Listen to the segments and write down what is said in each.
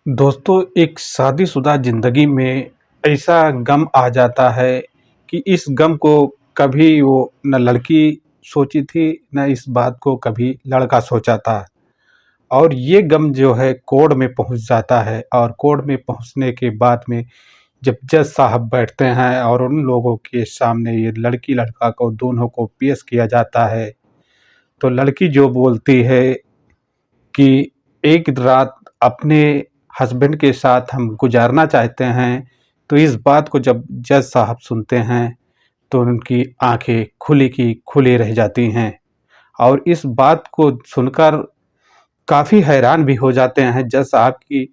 दोस्तों, एक शादीशुदा ज़िंदगी में ऐसा गम आ जाता है कि इस गम को कभी वो न लड़की सोची थी, न इस बात को कभी लड़का सोचा था। और ये गम जो है कोर्ट में पहुँच जाता है और कोर्ट में पहुँचने के बाद में जब जज साहब बैठते हैं और उन लोगों के सामने ये लड़की-लड़का को दोनों को पेश किया जाता है, तो लड़की जो बोलती है कि एक रात अपने हस्बैंड के साथ हम गुजारना चाहते हैं, तो इस बात को जब जज साहब सुनते हैं, तो उनकी आँखें खुली की खुली रह जाती हैं और इस बात को सुनकर काफ़ी हैरान भी हो जाते हैं जज साहब कि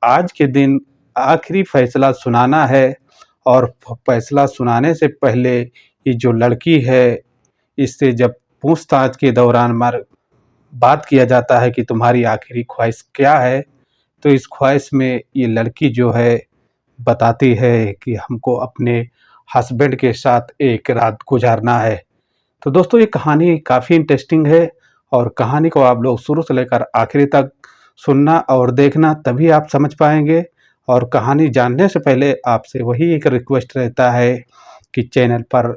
आज के दिन आखिरी फैसला सुनाना है और फैसला सुनाने से पहले ये जो लड़की है, इससे जब पूछताछ के दौरान बात किया जाता है कि तुम्हारी आखिरी ख्वाहिश क्या है? तो इस ख्वाहिश में ये लड़की जो है बताती है कि हमको अपने हस्बैंड के साथ एक रात गुज़ारना है। तो दोस्तों, ये कहानी काफ़ी इंटरेस्टिंग है और कहानी को आप लोग शुरू से लेकर आखिरी तक सुनना और देखना, तभी आप समझ पाएँगे। और कहानी जानने से पहले आपसे वही एक रिक्वेस्ट रहता है कि चैनल पर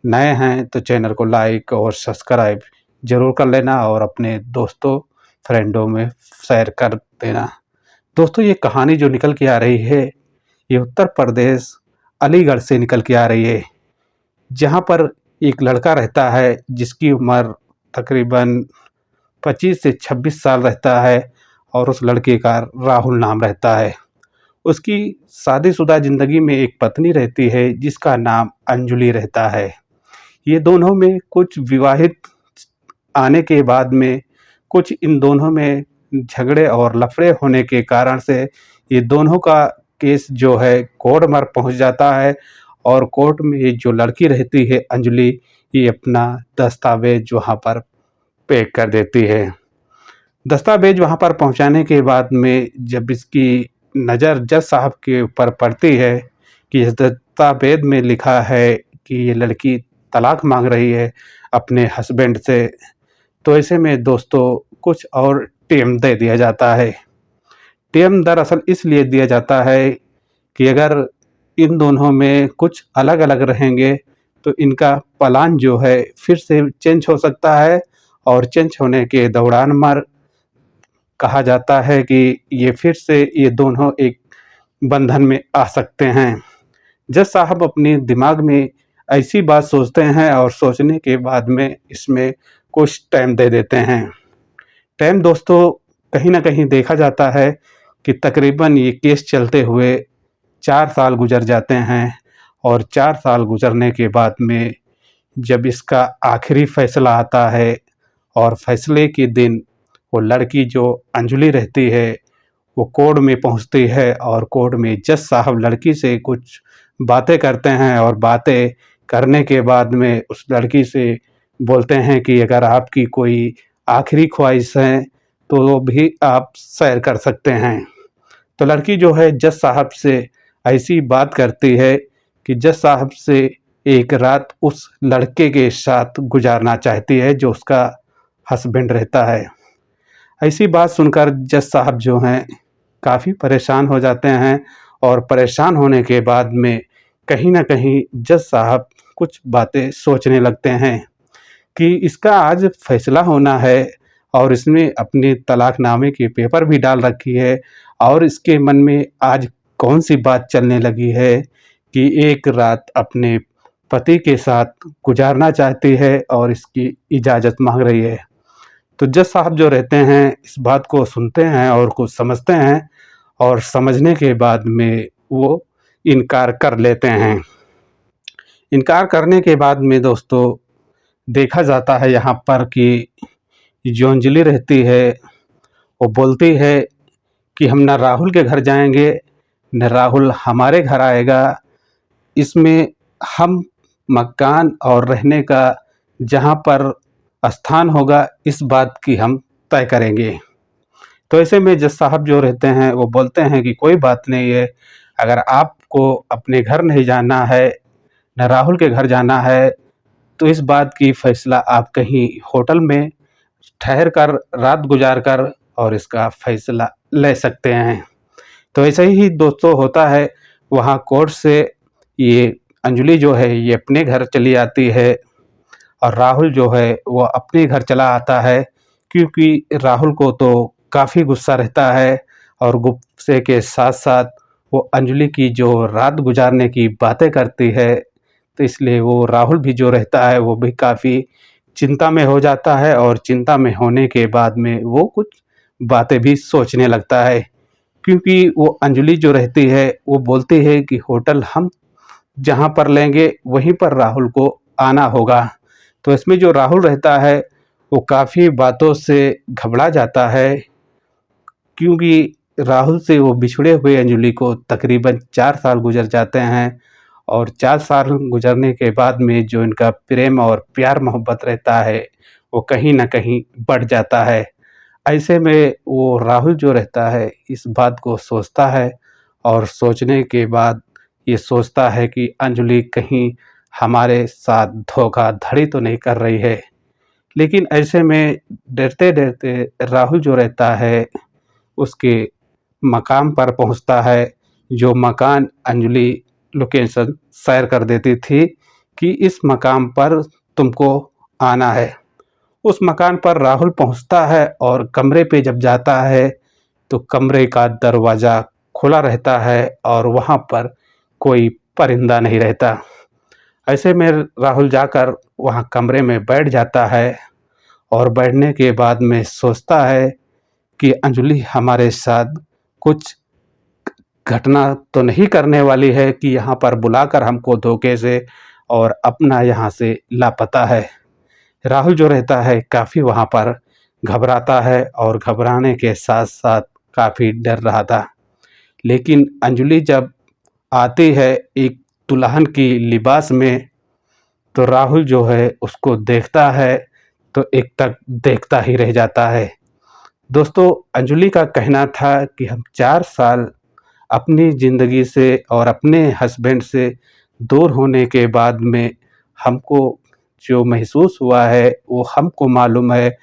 नए हैं तो चैनल को लाइक और सब्सक्राइब ज़रूर कर लेना और अपने दोस्तों, फ्रेंडों में शेयर कर देना। दोस्तों, ये कहानी जो निकल के आ रही है, ये उत्तर प्रदेश अलीगढ़ से निकल के आ रही है, जहाँ पर एक लड़का रहता है जिसकी उम्र तकरीबन 25 से 26 साल रहता है और उस लड़के का राहुल नाम रहता है। उसकी शादीशुदा ज़िंदगी में एक पत्नी रहती है जिसका नाम अंजलि रहता है। ये दोनों में कुछ विवाहित आने के बाद में कुछ इन दोनों में झगड़े और लफड़े होने के कारण से ये दोनों का केस जो है कोर्ट में पहुंच जाता है और कोर्ट में ये जो लड़की रहती है अंजलि, ये अपना दस्तावेज वहाँ पर पैक कर देती है। दस्तावेज वहाँ पर पहुँचाने के बाद में जब इसकी नज़र जज साहब के ऊपर पड़ती है कि इस दस्तावेज में लिखा है कि ये लड़की तलाक मांग रही है अपने हस्बैंड से, तो ऐसे में दोस्तों कुछ और टाइम दे दिया जाता है। टाइम दरअसल इसलिए दिया जाता है कि अगर इन दोनों में कुछ अलग-अलग रहेंगे तो इनका प्लान जो है फिर से चेंज हो सकता है और चेंज होने के दौरान कहा जाता है कि ये फिर से ये दोनों एक बंधन में आ सकते हैं। जज साहब अपने दिमाग में ऐसी बात सोचते हैं और सोचने के बाद में इसमें कुछ टाइम दे देते हैं। टाइम दोस्तों कहीं न कहीं देखा जाता है कि तकरीबन ये केस चलते हुए 4 साल गुज़र जाते हैं और 4 साल गुज़रने के बाद में जब इसका आखिरी फ़ैसला आता है और फ़ैसले के दिन वो लड़की जो अंजलि रहती है, वो कोर्ट में पहुंचती है और कोर्ट में जज साहब लड़की से कुछ बातें करते हैं और बातें करने के बाद में उस लड़की से बोलते हैं कि अगर आपकी कोई आखिरी ख्वाहिश है तो वो भी आप शेयर कर सकते हैं। तो लड़की जो है जज साहब से ऐसी बात करती है कि जज साहब से एक रात उस लड़के के साथ गुजारना चाहती है जो उसका हस्बैंड रहता है। ऐसी बात सुनकर जज साहब जो हैं काफ़ी परेशान हो जाते हैं और परेशान होने के बाद में कहीं न कहीं जज साहब कुछ बातें सोचने लगते हैं कि इसका आज फैसला होना है और इसने अपने तलाकनामे के पेपर भी डाल रखी है और इसके मन में आज कौन-सी बात चलने लगी है कि एक रात अपने पति के साथ गुज़ारना चाहती है और इसकी इजाज़त माँग रही है। तो जज साहब जो रहते हैं इस बात को सुनते हैं और कुछ समझते हैं और समझने के बाद में वो इनकार कर लेते हैं। इनकार करने के बाद में दोस्तों देखा जाता है यहाँ पर कि जो अंजलि रहती है, वो बोलती है कि हम ना राहुल के घर जाएँगे, न राहुल हमारे घर आएगा। इसमें हम मकान और रहने का जहाँ पर स्थान होगा, इस बात की हम तय करेंगे। तो ऐसे में जज साहब जो रहते हैं वो बोलते हैं कि कोई बात नहीं है, अगर आपको अपने घर नहीं जाना है, न राहुल के घर जाना है, तो इस बात की फ़ैसला आप कहीं होटल में ठहर कर, रात गुज़ार कर और इसका फैसला ले सकते हैं। तो ऐसे ही दोस्तों होता है, वहाँ कोर्ट से ये अंजलि जो है ये अपने घर चली आती है और राहुल जो है वो अपने घर चला आता है, क्योंकि राहुल को तो काफ़ी गुस्सा रहता है और गुस्से के साथ-साथ वो अंजलि की जो रात गुज़ारने की बातें करती है, तो इसलिए वो राहुल भी जो रहता है वो भी काफ़ी चिंता में हो जाता है और चिंता में होने के बाद में वो कुछ बातें भी सोचने लगता है। क्योंकि वो अंजलि जो रहती है वो बोलती है कि होटल हम जहाँ पर लेंगे वहीं पर राहुल को आना होगा। तो इसमें जो राहुल रहता है वो काफ़ी बातों से घबरा जाता है, क्योंकि राहुल से वो बिछड़े हुए अंजलि को तकरीबन 4 साल गुज़र जाते हैं और 4 साल गुज़रने के बाद में जो इनका प्रेम और प्यार मोहब्बत रहता है वो कहीं न कहीं बढ़ जाता है। ऐसे में वो राहुल जो रहता है इस बात को सोचता है और सोचने के बाद ये सोचता है कि अंजलि कहीं हमारे साथ धोखाधड़ी तो नहीं कर रही है। लेकिन ऐसे में डरते-डरते राहुल जो रहता है उसके मकाम पर पहुंचता है, जो मकान अंजलि लोकेशन शेयर कर देती थी कि इस मकाम पर तुमको आना है। उस मकान पर राहुल पहुंचता है और कमरे पे जब जाता है तो कमरे का दरवाज़ा खुला रहता है और वहाँ पर कोई परिंदा नहीं रहता। ऐसे में राहुल जाकर वहाँ कमरे में बैठ जाता है और बैठने के बाद में सोचता है कि अंजलि हमारे साथ कुछ घटना तो नहीं करने वाली है कि यहाँ पर बुलाकर हमको धोखे से और अपना यहाँ से लापता है। राहुल जो रहता है काफ़ी वहाँ पर घबराता है और घबराने के साथ-साथ काफ़ी डर रहा था। लेकिन अंजलि जब आती है एक दुल्हन की लिबास में, तो राहुल जो है उसको देखता है तो एक तक देखता ही रह जाता है। दोस्तों, अंजलि का कहना था कि हम 4 साल अपनी ज़िंदगी से और अपने हस्बैंड से दूर होने के बाद में हमको जो महसूस हुआ है वो हमको मालूम है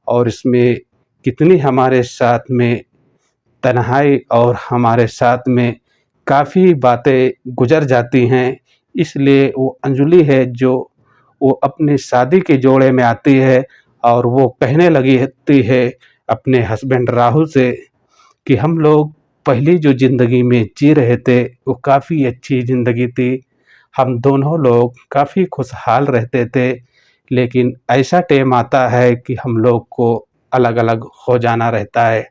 और इसमें कितनी हमारे साथ में तन्हाई और हमारे साथ में काफ़ी बातें गुज़र जाती हैं। इसलिए वो अंजलि है जो वो अपनी शादी के जोड़े में आती है और वो कहने लगी होती है अपने हस्बैंड राहुल से कि हम लोग पहली जो ज़िंदगी में जी रहे थे वो काफ़ी अच्छी ज़िंदगी थी। हम दोनों लोग काफ़ी खुशहाल रहते थे, लेकिन ऐसा टाइम आता है कि हम लोग को अलग-अलग हो जाना रहता है।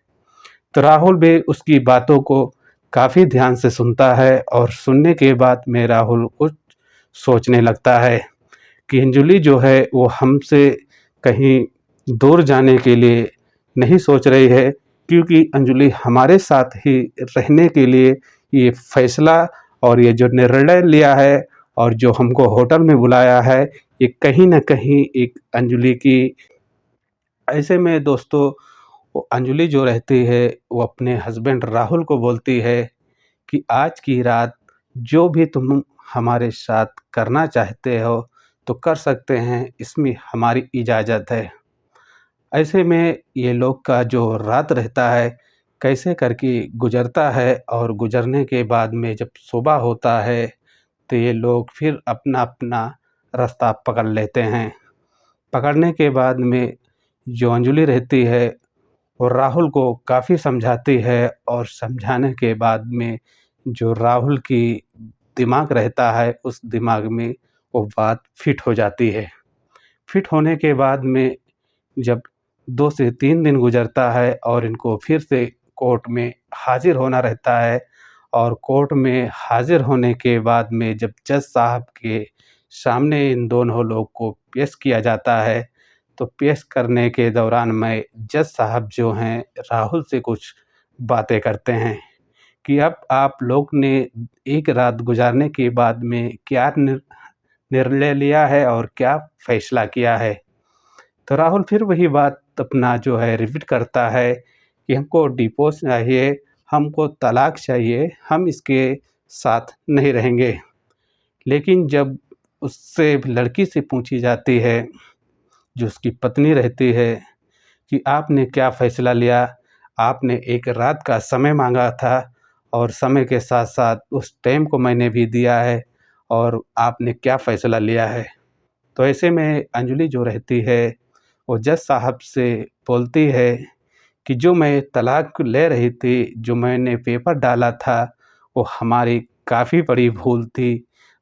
तो राहुल भी उसकी बातों को काफ़ी ध्यान से सुनता है और सुनने के बाद में राहुल कुछ सोचने लगता है कि अंजलि जो है वो हमसे कहीं दूर जाने के लिए नहीं सोच रही है, क्योंकि अंजलि हमारे साथ ही रहने के लिए ये फैसला और ये जो निर्णय लिया है और जो हमको होटल में बुलाया है, ये कहीं न कहीं एक अंजलि की। ऐसे में दोस्तों वो अंजलि जो रहती है वो अपने हस्बैंड राहुल को बोलती है कि आज की रात जो भी तुम हमारे साथ करना चाहते हो तो कर सकते हैं, इसमें हमारी इजाज़त है। ऐसे में ये लोग का जो रात रहता है कैसे करके गुज़रता है और गुज़रने के बाद में जब सुबह होता है तो ये लोग फिर अपना-अपना रास्ता पकड़ लेते हैं। पकड़ने के बाद में जो अंजलि रहती है वो राहुल को काफ़ी समझाती है और समझाने के बाद में जो राहुल की दिमाग रहता है उस दिमाग में वो बात फिट हो जाती है। फिट होने के बाद में जब 2 से 3 दिन गुज़रता है और इनको फिर से कोर्ट में हाज़िर होना रहता है और कोर्ट में हाज़िर होने के बाद में जब जज साहब के सामने इन दोनों लोग को पेश किया जाता है, तो पेश करने के दौरान में जज साहब जो हैं राहुल से कुछ बातें करते हैं कि अब आप लोग ने एक रात गुज़ारने के बाद में क्या निर्णय लिया है और क्या फ़ैसला किया है। तो राहुल फिर वही बात अपना जो है रिपीट करता है कि हमको डिवोर्स चाहिए, हमको तलाक चाहिए, हम इसके साथ नहीं रहेंगे। लेकिन जब उससे लड़की से पूछी जाती है, जो उसकी पत्नी रहती है कि आपने क्या फ़ैसला लिया? आपने एक रात का समय माँगा था और समय के साथ-साथ उस टाइम को मैंने भी दिया है और आपने क्या फ़ैसला लिया है। तो ऐसे में अंजलि जो रहती है, वो जज साहब से बोलती है कि जो मैं तलाक ले रही थी, जो मैंने पेपर डाला था, वो हमारी काफ़ी बड़ी भूल थी।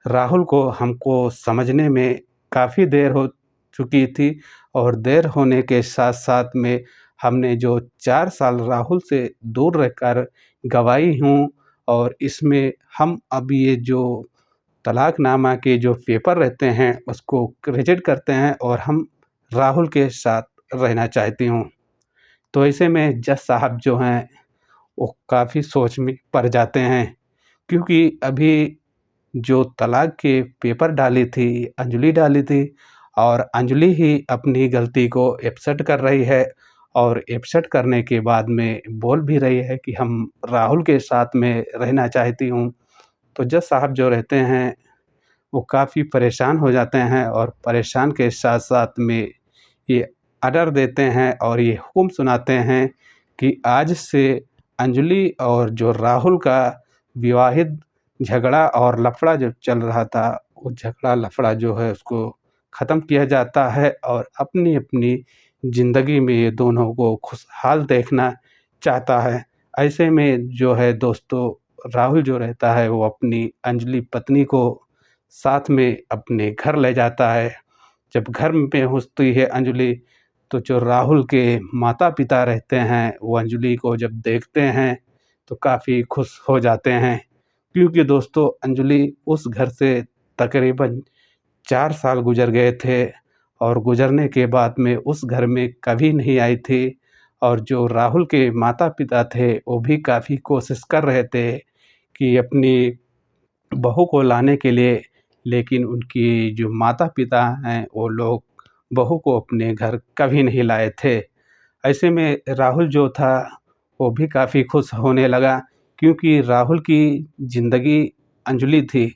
राहुल को हमको समझने में काफ़ी देर हो चुकी थी और देर होने के साथ-साथ में हमने जो 4 साल राहुल से दूर रहकर गँवाई हूँ और इसमें हम अब ये जो तलाकनामा के जो पेपर रहते हैं, उसको रिजेक्ट करते हैं और हम राहुल के साथ रहना चाहती हूँ। तो ऐसे में जज साहब जो हैं, वो काफ़ी सोच में पड़ जाते हैं क्योंकि अभी जो तलाक के पेपर डाली थी, अंजलि डाली थी और अंजलि ही अपनी गलती को एक्सेप्ट कर रही है और एक्सेप्ट करने के बाद में बोल भी रही है कि हम राहुल के साथ में रहना चाहती हूँ। तो जज साहब जो रहते हैं, वो काफ़ी परेशान हो जाते हैं और परेशान के साथ-साथ में ये ऑर्डर देते हैं और ये हुक्म सुनाते हैं कि आज से अंजलि और जो राहुल का विवाहित झगड़ा और लफ़ड़ा जो चल रहा था, वो झगड़ा लफ़ड़ा जो है उसको ख़त्म किया जाता है और अपनी-अपनी ज़िंदगी में ये दोनों को खुशहाल देखना चाहता है। ऐसे में जो है दोस्तों, राहुल जो रहता है वो अपनी अंजलि पत्नी को साथ में अपने घर ले जाता है। जब घर में पहुँचती है अंजलि, तो जो राहुल के माता-पिता रहते हैं, वो अंजलि को जब देखते हैं, तो काफ़ी खुश हो जाते हैं। क्योंकि दोस्तों अंजलि उस घर से तकरीबन 4 साल गुज़र गए थे और गुज़रने के बाद में उस घर में कभी नहीं आई थी और जो राहुल के माता-पिता थे, वो भी काफ़ी कोशिश कर रहे थे कि अपनी बहू को लाने के लिए, लेकिन उनकी जो माता-पिता हैं, वो लोग बहू को अपने घर कभी नहीं लाए थे। ऐसे में राहुल जो था, वो भी काफ़ी खुश होने लगा क्योंकि राहुल की ज़िंदगी अंजलि थी।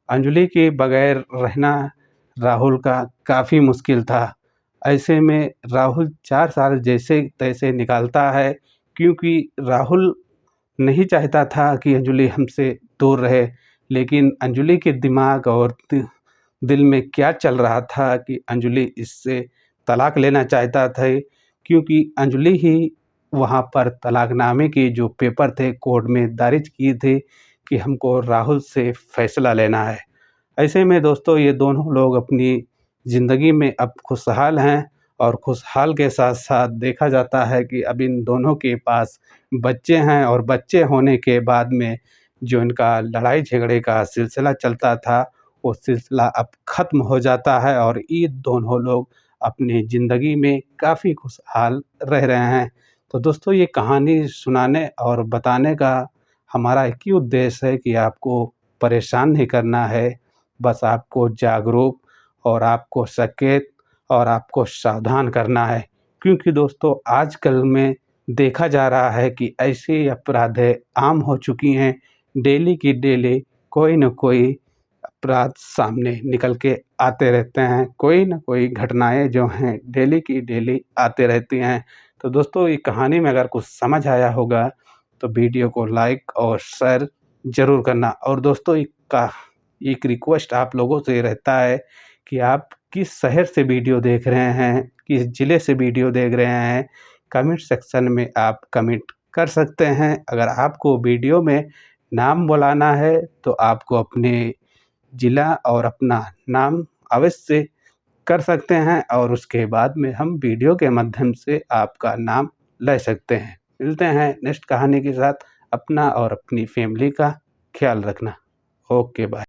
अंजलि के बगैर रहना राहुल का काफ़ी मुश्किल था। ऐसे में राहुल 4 साल जैसे-तैसे निकालता है क्योंकि राहुल नहीं चाहता था कि अंजलि हमसे दूर रहे, लेकिन अंजलि के दिमाग और दिल में क्या चल रहा था कि अंजलि इससे तलाक लेना चाहता था क्योंकि अंजलि ही वहाँ पर तलाकनामे के जो पेपर थे कोर्ट में दर्ज किए थे कि हमको राहुल से फ़ैसला लेना है। ऐसे में दोस्तों ये दोनों लोग अपनी ज़िंदगी में अब खुशहाल हैं और खुशहाल के साथ-साथ देखा जाता है कि अब इन दोनों के पास बच्चे हैं और बच्चे होने के बाद में जो इनका लड़ाई-झगड़े का सिलसिला चलता था, वो सिलसिला अब ख़त्म हो जाता है और ये दोनों लोग अपनी ज़िंदगी में काफ़ी खुशहाल रह रहे हैं। तो दोस्तों ये कहानी सुनाने और बताने का हमारा एक ही उद्देश्य है कि आपको परेशान नहीं करना है, बस आपको जागरूक और आपको सचेत और आपको सावधान करना है। क्योंकि दोस्तों आजकल में देखा जा रहा है कि ऐसी अपराधें आम हो चुकी हैं, डेली की डेली कोई न कोई अपराध सामने निकल के आते रहते हैं, कोई न कोई घटनाएँ जो हैं डेली की डेली आते रहती हैं। तो दोस्तों ये कहानी में अगर कुछ समझ आया होगा, तो वीडियो को लाइक और शेयर ज़रूर करना और दोस्तों एक रिक्वेस्ट आप लोगों से रहता है कि आप किस शहर से वीडियो देख रहे हैं, किस ज़िले से वीडियो देख रहे हैं, कमेंट सेक्शन में आप कमेंट कर सकते हैं। अगर आपको वीडियो में नाम बुलाना है, तो आपको अपने ज़िला और अपना नाम अवश्य कर सकते हैं और उसके बाद में हम वीडियो के माध्यम से आपका नाम ले सकते हैं। मिलते हैं नेक्स्ट कहानी के साथ। अपना और अपनी फैमिली का ख्याल रखना। Okay bye.